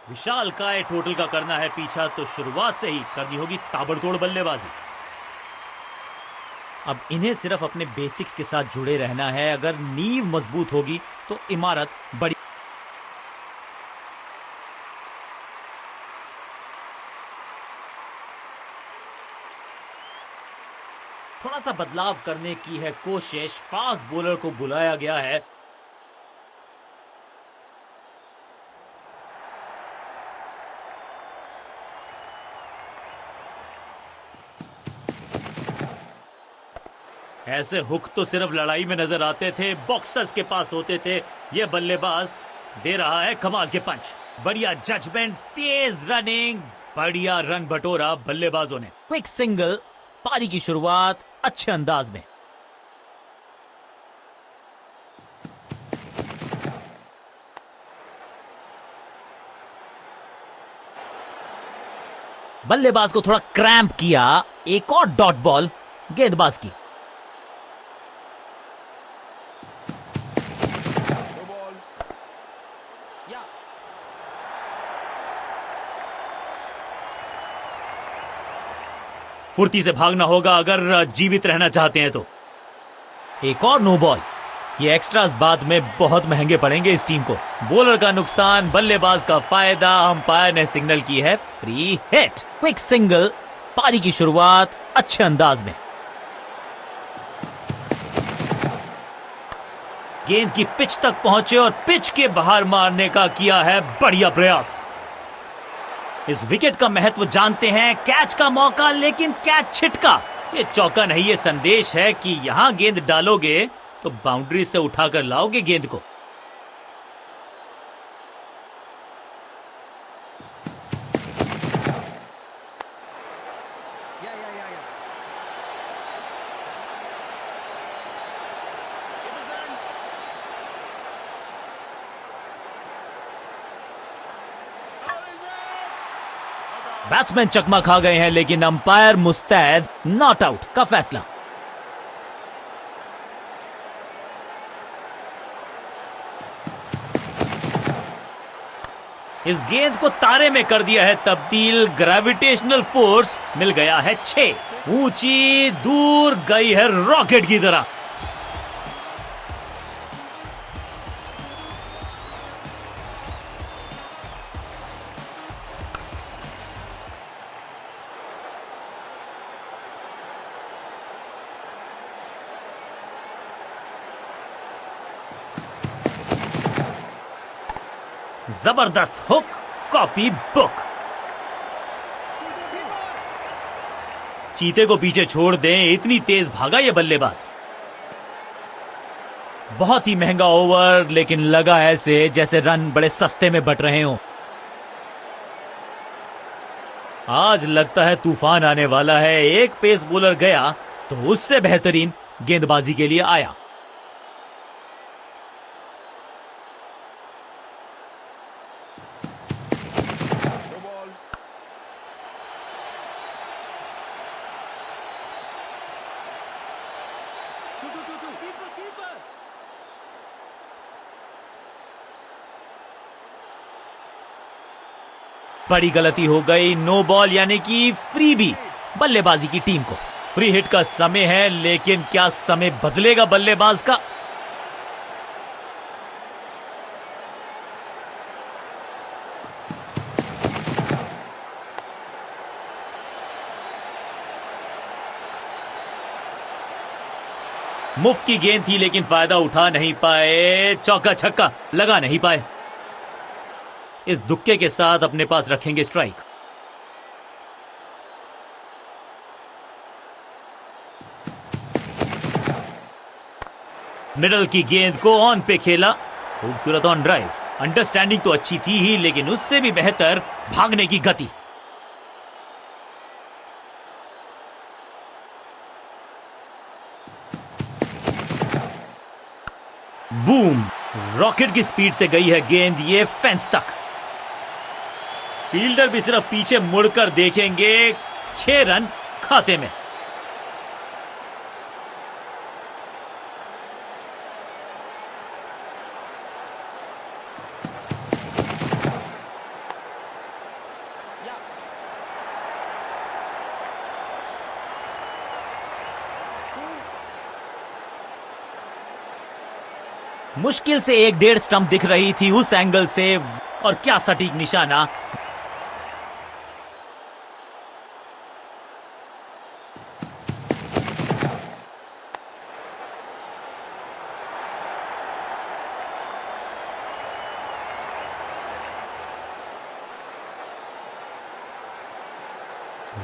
विशाल काय टोटल का करना है पीछा, तो शुरुआत से ही करनी होगी ताबड़तोड़ बल्लेबाजी। अब इन्हें सिर्फ अपने बेसिक्स के साथ जुड़े रहना है। अगर नींव मजबूत होगी तो इमारत बड़ी। थोड़ा सा बदलाव करने की है कोशिश, फास्ट बॉलर को बुलाया गया है। ऐसे हुक तो सिर्फ लड़ाई में नजर आते थे, बॉक्सर्स के पास होते थे। यह बल्लेबाज दे रहा है कमाल के पंच। बढ़िया जजमेंट, तेज रनिंग, बढ़िया रन बटोरा बल्लेबाजों ने। क्विक सिंगल, पारी की शुरुआत अच्छे अंदाज में। बल्लेबाज को थोड़ा क्रैम्प किया। एक और डॉट बॉल गेंदबाज की। फुर्ती से भागना होगा अगर जीवित रहना चाहते हैं तो। एक और नो बॉल। ये एक्स्ट्रास बाद में बहुत महंगे पड़ेंगे इस टीम को। बॉलर का नुकसान, बल्लेबाज का फायदा। अंपायर ने सिग्नल की है फ्री हिट। क्विक सिंगल, पारी की शुरुआत अच्छे अंदाज में। गेंद की पिच तक पहुंचे और पिच के बाहर मारने का किया है बढ़िया प्रयास। इस विकेट का महत्व जानते हैं। कैच का मौका, लेकिन कैच छिटका। ये चौका नहीं, ये संदेश है कि यहां गेंद डालोगे तो बाउंड्री से उठाकर लाओगे गेंद को। बैट्समैन चकमा खा गए हैं, लेकिन अंपायर मुस्तैद। नॉट आउट का फैसला। इस गेंद को तारे में कर दिया है तब्दील। ग्रेविटेशनल फोर्स मिल गया है 6। ऊंची दूर गई है रॉकेट की तरह। जबरदस्त हुक, कॉपी बुक। चीते को पीछे छोड़ दें, इतनी तेज भागा ये बल्लेबाज। बहुत ही महंगा ओवर, लेकिन लगा ऐसे जैसे रन बड़े सस्ते में बट रहे हों। आज लगता है तूफान आने वाला है। एक पेस बॉलर गया तो उससे बेहतरीन गेंदबाजी के लिए आया। बड़ी गलती हो गई। नो बॉल यानी कि फ्री बी बल्लेबाजी की टीम को। फ्री हिट का समय है, लेकिन क्या समय बदलेगा बल्लेबाज का? मुफ्त की गेंद थी, लेकिन फायदा उठा नहीं पाए। चौका छक्का लगा नहीं पाए। इस दुक्के के साथ अपने पास रखेंगे स्ट्राइक। मिडल की गेंद को ऑन पे खेला। खूबसूरत ऑन ड्राइव। अंडरस्टैंडिंग तो अच्छी थी ही, लेकिन उससे भी बेहतर भागने की गति। बूम! रॉकेट की स्पीड से गई है गेंद, ये फेंस तक। फील्डर भी सिर्फ पीछे मुड़कर देखेंगे। 6 रन खाते में। मुश्किल से 1-1.5 स्टंप दिख रही थी उस एंगल से, और क्या सटीक निशाना।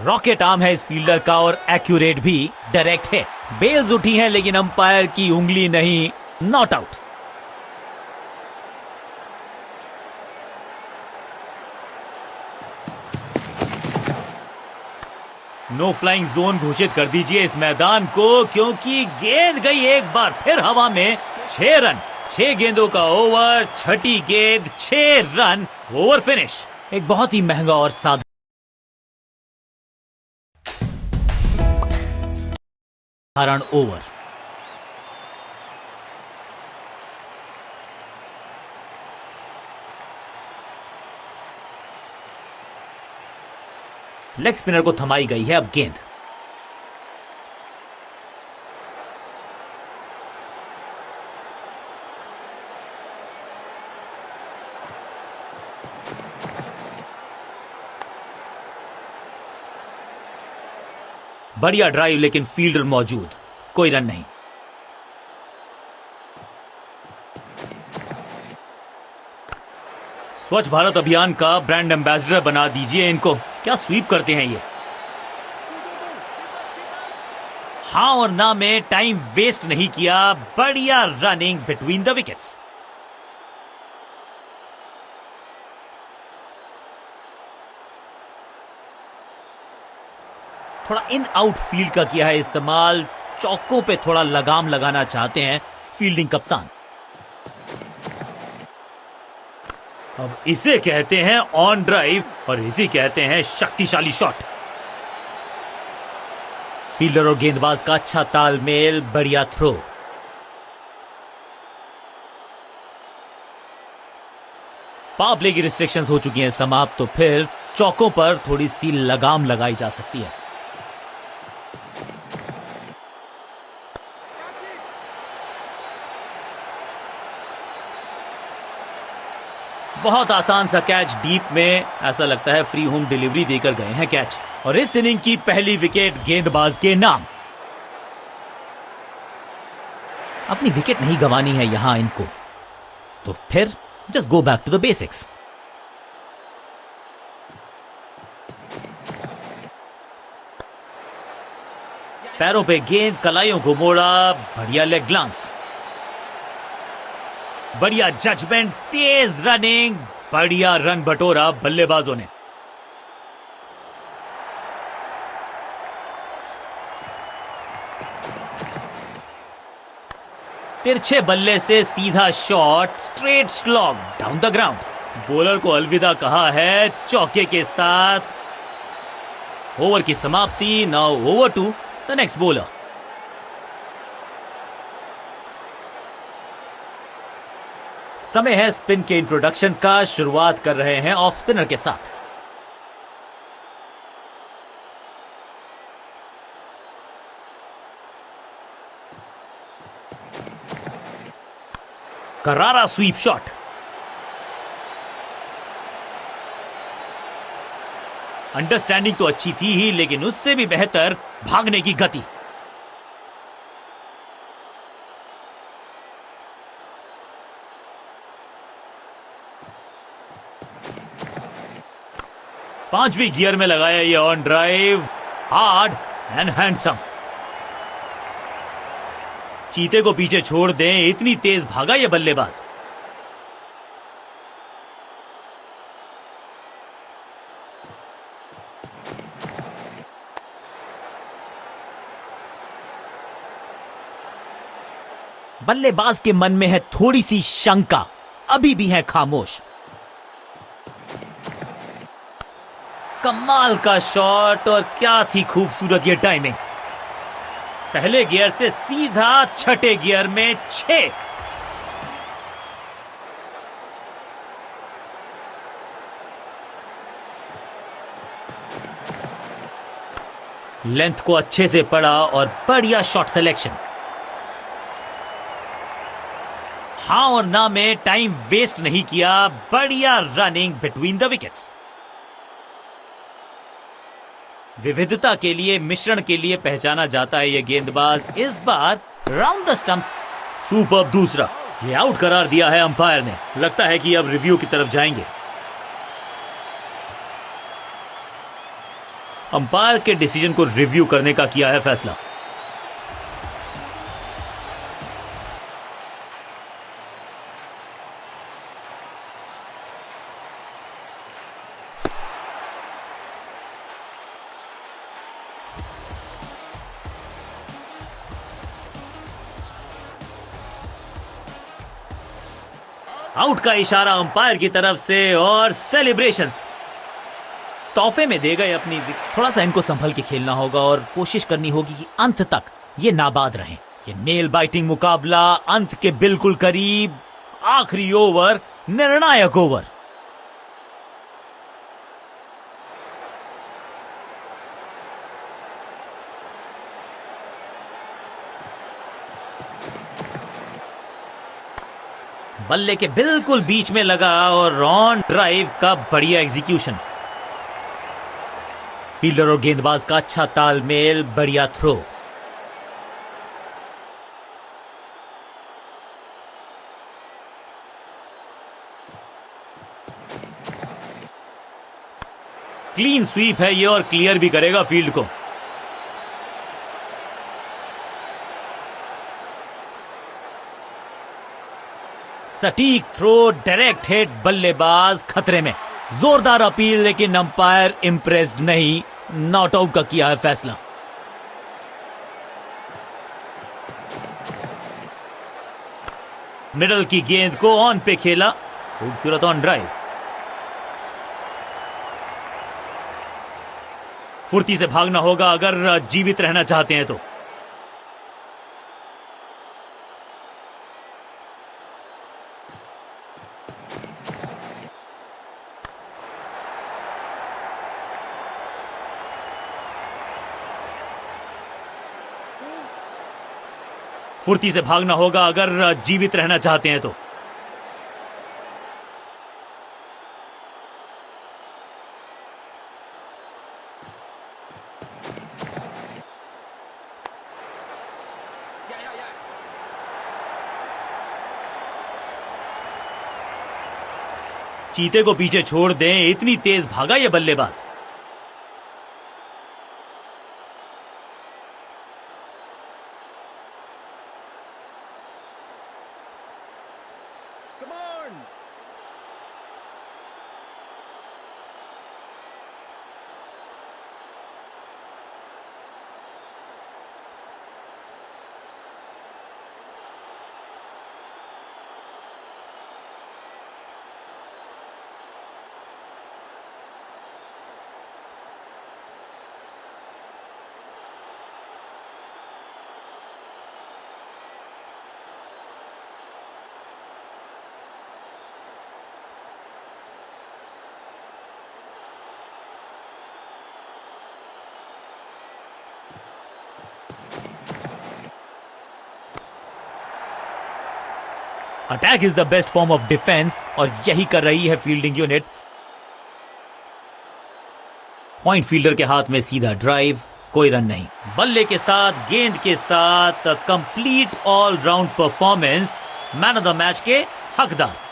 रॉकेट आर्म है इस फील्डर का, और एक्यूरेट भी, डायरेक्ट हिट। बेल्स उठी हैं लेकिन अंपायर की उंगली नहीं, not out. No flying zone घोषित कर दीजिए इस मैदान को, क्योंकि गेंद गई एक बार फिर हवा में। 6 रन, 6 गेंदों का ओवर, छठी गेंद, 6 रन, ओवर फिनिश। एक बहुत ही महंगा और साधारण ओवर। लेग स्पिनर को थमाई गई है अब गेंद। बढ़िया ड्राइव, लेकिन फील्डर मौजूद, कोई रन नहीं। स्वच्छ भारत अभियान का ब्रांड एम्बेसडर बना दीजिए इनको। क्या स्वीप करते हैं ये। हाँ और ना में टाइम वेस्ट नहीं किया, बढ़िया रनिंग बिटवीन द विकेट्स। थोड़ा इन आउट फील्ड का किया है इस्तेमाल, चौकों पे थोड़ा लगाम लगाना चाहते हैं फील्डिंग कप्तान। अब इसे कहते हैं ऑन ड्राइव, और इसे कहते हैं शक्तिशाली शॉट। फील्डर और गेंदबाज का अच्छा तालमेल, बढ़िया थ्रो। पावर प्ले की रिस्ट्रिक्शंस हो चुकी हैं समाप्त, तो फिर चौकों पर थोड़ी सी लगाम लगाई जा सकती है। बहुत आसान सा कैच डीप में, ऐसा लगता है फ्री होम डिलीवरी देकर गए हैं कैच। और इस इनिंग की पहली विकेट गेंदबाज के नाम। अपनी विकेट नहीं गंवानी है यहां इनको, तो फिर just go back to the basics. पैरों पे गेंद, कलाइयों को मोड़ा, बढ़िया लेग ग्लांस, बढ़िया जजमेंट, तेज रनिंग, बढ़िया रन बटोरा बल्लेबाजों ने। तिरछे बल्ले से सीधा shot, straight slog down the ground. Bowler को अलविदा कहा है चौके के साथ। ओवर की समाप्ति। Now over to the next bowler. समय है स्पिन के इंट्रोडक्शन का। शुरुआत कर रहे हैं ऑफ स्पिनर के साथ। करारा स्वीप शॉट। अंडरस्टैंडिंग तो अच्छी थी ही, लेकिन उससे भी बेहतर भागने की गति। पांचवी गियर में लगाया ये on drive, hard and handsome. चीते को पीछे छोड़ दें, इतनी तेज भागा ये बल्लेबाज। बल्लेबाज के मन में है थोड़ी सी शंका, अभी भी है खामोश। कमाल का शॉट, और क्या थी खूबसूरत ये टाइमिंग। पहले गियर से सीधा छठे गियर में 6। लेंथ को अच्छे से पड़ा और बढ़िया शॉट सिलेक्शन। हाँ और ना में टाइम वेस्ट नहीं किया, बढ़िया रनिंग बिटवीन द विकेट्स। विविधता के लिए, मिश्रण के लिए पहचाना जाता है ये गेंदबाज। इस बार राउंड द स्टंप्स। सुपर्ब दूसरा, ये आउट करार दिया है अंपायर ने। लगता है कि अब रिव्यू की तरफ जाएंगे। अंपायर के डिसीजन को रिव्यू करने का किया है फैसला। आउट का इशारा अंपायर की तरफ से और सेलिब्रेशंस तोहफे में दे गए अपनी। थोड़ा सा इनको संभल के खेलना होगा और कोशिश करनी होगी कि अंत तक ये नाबाद रहें। ये नेल बाइटिंग मुकाबला अंत के बिल्कुल करीब। आखिरी ओवर, निर्णायक ओवर। बल्ले के बिल्कुल बीच में लगा और ऑन ड्राइव का बढ़िया एग्जीक्यूशन। फील्डर और गेंदबाज का अच्छा तालमेल, बढ़िया थ्रो। क्लीन स्वीप है ये और क्लियर भी करेगा फील्ड को। सटीक थ्रो, डायरेक्ट हिट, बल्लेबाज खतरे में। जोरदार अपील, लेकिन अंपायर इंप्रेस्ड नहीं। नॉट आउट का किया है फैसला। मिडल की गेंद को ऑन पे खेला, खूबसूरत ऑन ड्राइव। फुर्ती से भागना होगा अगर जीवित रहना चाहते हैं तो। फुर्ती से भागना होगा अगर जीवित रहना चाहते हैं तो। चीते को पीछे छोड़ दें, इतनी तेज भागा ये बल्लेबाज। Attack is the best form of defence और यही कर रही है फील्डिंग यूनिट। पॉइंट फील्डर के हाथ में सीधा ड्राइव, कोई रन नहीं। बल्ले के साथ, गेंद के साथ complete all round performance. Man of the match के हकदार।